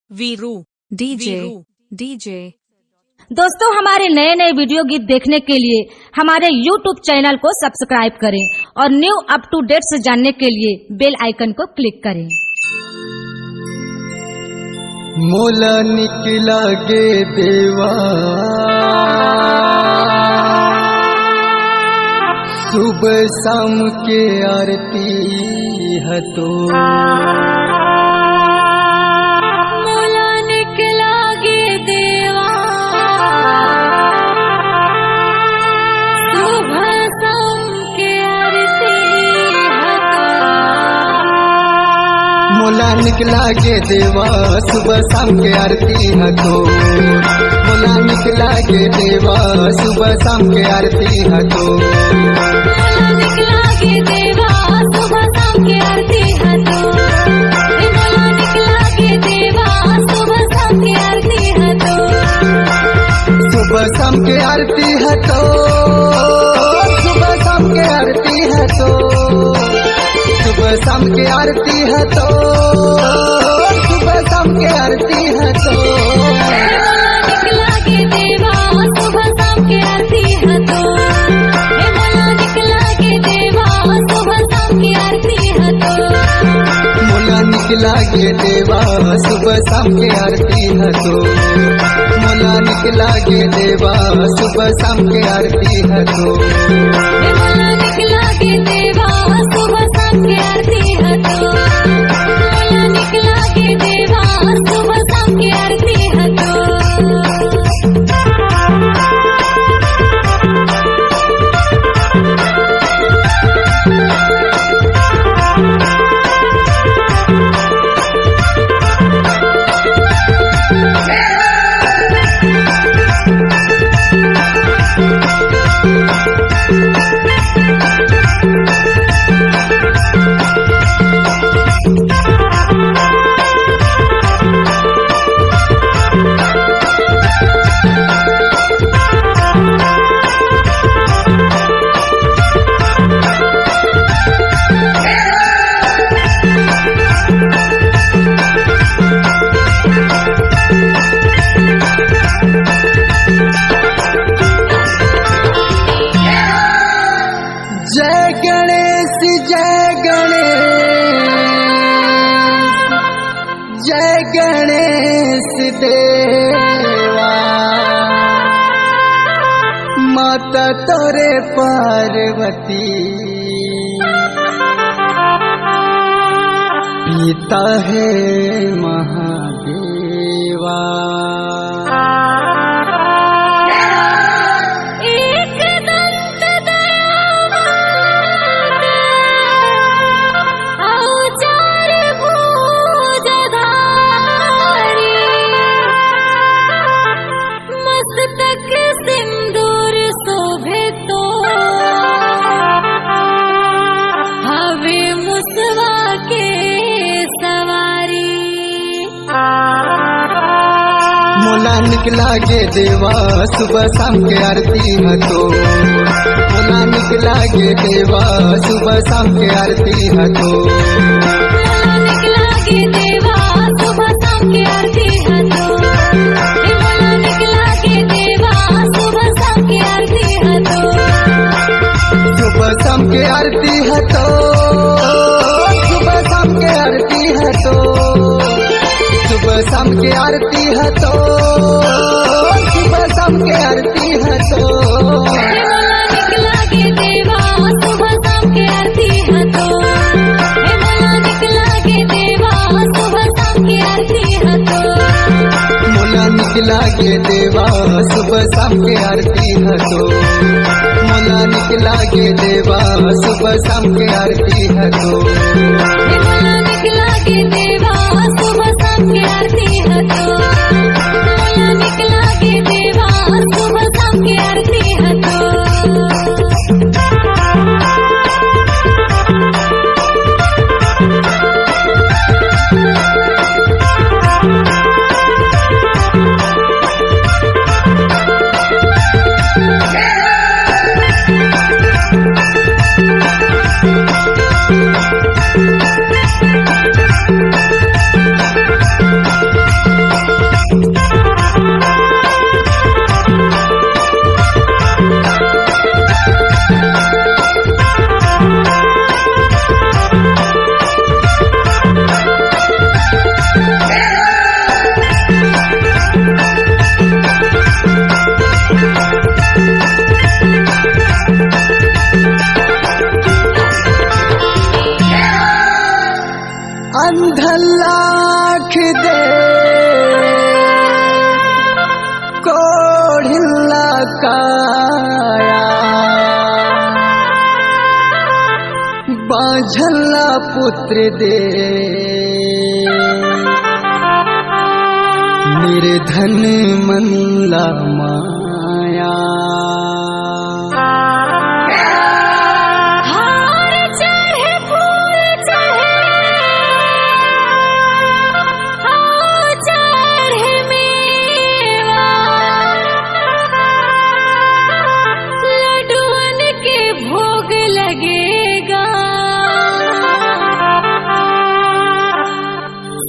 Veeru DJ. दोस्तों, हमारे नए नए वीडियो गीत देखने के लिए हमारे YouTube चैनल को सब्सक्राइब करें और न्यू अप टू डेट से जानने के लिए बेल आइकन को क्लिक करें। मोला निकला गे देवा सुबह शाम के आरती है तो मोला निकला गे देवा सुबह शाम के आरती है तो मोला निकला गे देवा सुबह शाम के आरती है तो मोला निकला गे देवा सुबह शाम के आरती है तो मोला निकला गे देवा सुबह शाम के आरती है तो मोला निकला गे देवा सुबह शाम के आरती है तो सुबह शाम के आरती है तो सुबह शाम के आरती है तो सुबह शाम के आरती है तो सुबह शाम के आरती है तो निकला गे देवा सुबह शाम के आरती है तो मोला निकला गे देवा सुबह शाम के आरती है तो मोला निकला गे देवा सुबह शाम के आरती है तो मोला निकला गे देवा सुबह शाम के आरती है तो मोला निकला गे देवा सुबह शाम के आरती है तो मोला निकला गे देवा सुबह शाम के आरती है तो जय गणेश जय गणेश जय गणेश देवा माता तोरे पार्वती पिता है महादेवा एक दंत दयावंत औजार भुजधारी मस्तक सिंदूर शोभे तो हवे मुसवा के सवारी मोला निकला गे देवा सुबह शाम के आरती है तो मोला निकला गे देवा सुबह शाम के आरती है तो मोला निकला गे देवा सुबह शाम के आरती है तो मोला निकला गे देवा सुबह शाम के आरती है तो सुबह शाम के आरती है तो सुबह शाम के आरती है तो सुबह शाम के आरती है तो सुबह शाम के आरती है तो मोला निकला गे देवा सुबह शाम के आरती है तो मोला निकला गे देवा सुबह शाम के आरती है तो मोला निकला गे देवा सुबह शाम के आरती है तो मोला निकला गे देवा सुबह शाम के आरती है तो मोला निकला गे देवा सुबह शाम के आरती है तो मोला निकला गे देवा सुबह शाम के आरती है तो बुझला पुत्र दे निर्धन मनला माया हार चढ़े फूल चढ़े आओ चढ़े मेवा लड्डूअन के भोग लगेगा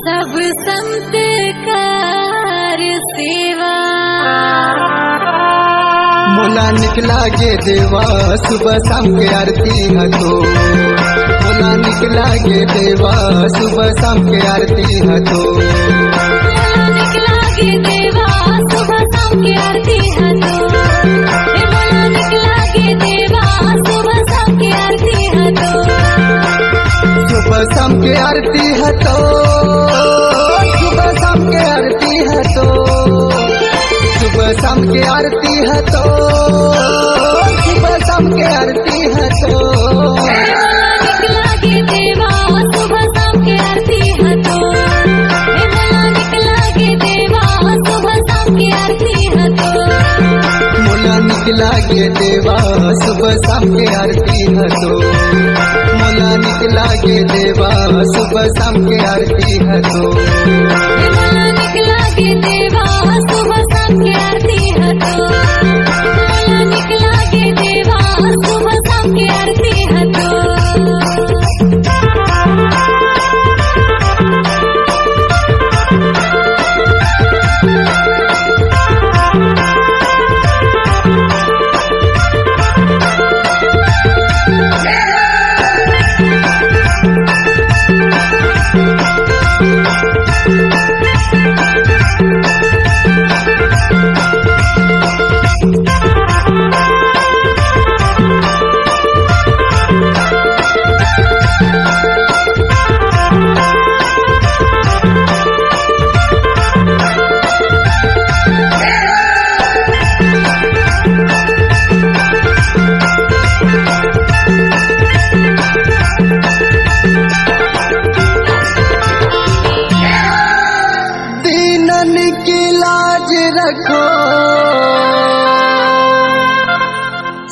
सब संत कर सेवा मोला निकला गे देवा सुबह शाम के आरती है तो मोला निकला गे देवा सुबह शाम के आरती है तो मोला निकला गे देवा सुबह शाम की आरती है तो हे मोला निकला गे देवा सुबह शाम की आरती है तो सुबह शाम के आरती है तो सुबह शाम के आरती है तो सुबह शाम के आरती है तो सुबह शाम के आरती है तो निकला गे देवा सुबह शाम की आरती है तो हे मोला निकला गे देवा सुबह शाम की आरती है तो मोला निकला गे देवा सुबह शाम के आरती है तो मोला निकला गे देवा सुबह शाम के आरती है तो हे मोला निकला गे देवा सुबह शाम की आरती है तो मोला निकला गे देवा सुबह शाम की आरती है तो दीनन की लाज रखो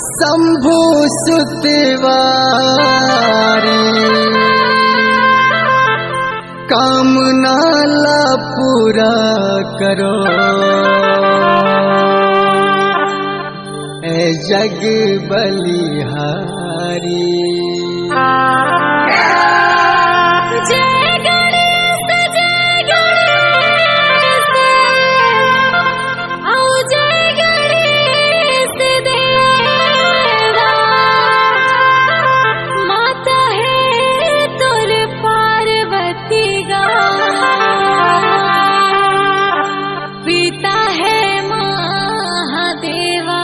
शंभु सुतवारी कामना ला पूरा करो ए जग बलिहारी जय गणेश आओ जय गणेश देवा माता है तुर पार्वती गा पिता है महादेवा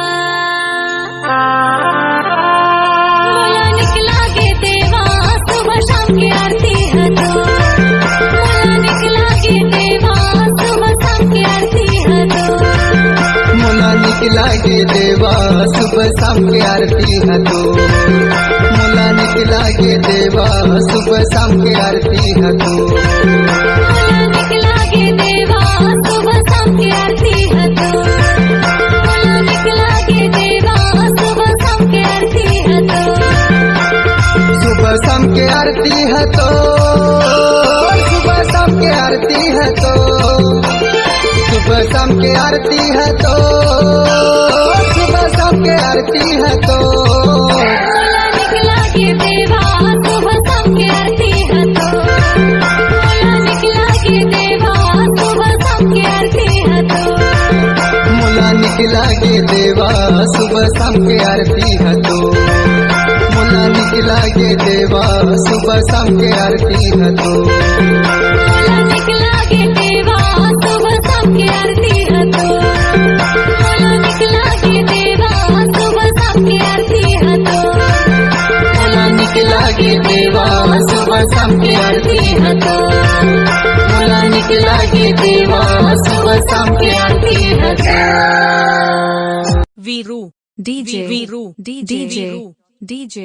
मोला निकला गे देवा सुबह शाम की आरती है तो मोला निकला गे देवा सुबह शाम की आरती है तो मोला निकला गे देवा सुबह शाम के आरती है तो मोला निकला गे देवा सुबह शाम के आरती है तो मोला निकला गे देवा सुबह शाम की आरती है तो मोला निकला गे देवा सुबह शाम की आरती है तो सुबह शाम के आरती है तो सुबह शाम के आरती है तो सुबह शाम के आरती है तो सुबह शाम के आरती है तो मोला निकला गे देवा सुबह शाम की आरती है तो मोला निकला गे देवा सुबह शाम की आरती है तो मोला निकला गे देवा सुबह शाम के आरती है तो मोला निकला गे देवा सुबह शाम के आरती है तो मोला निकला गे देवा सुबह शाम की आरती है तो मोला निकला गे देवा सुबह शाम की आरती है तो मोला निकला गे देवा सुबह शाम के आरती है तो मोला निकला गे देवा सुबह शाम के आरती है तो Viru DJ DJ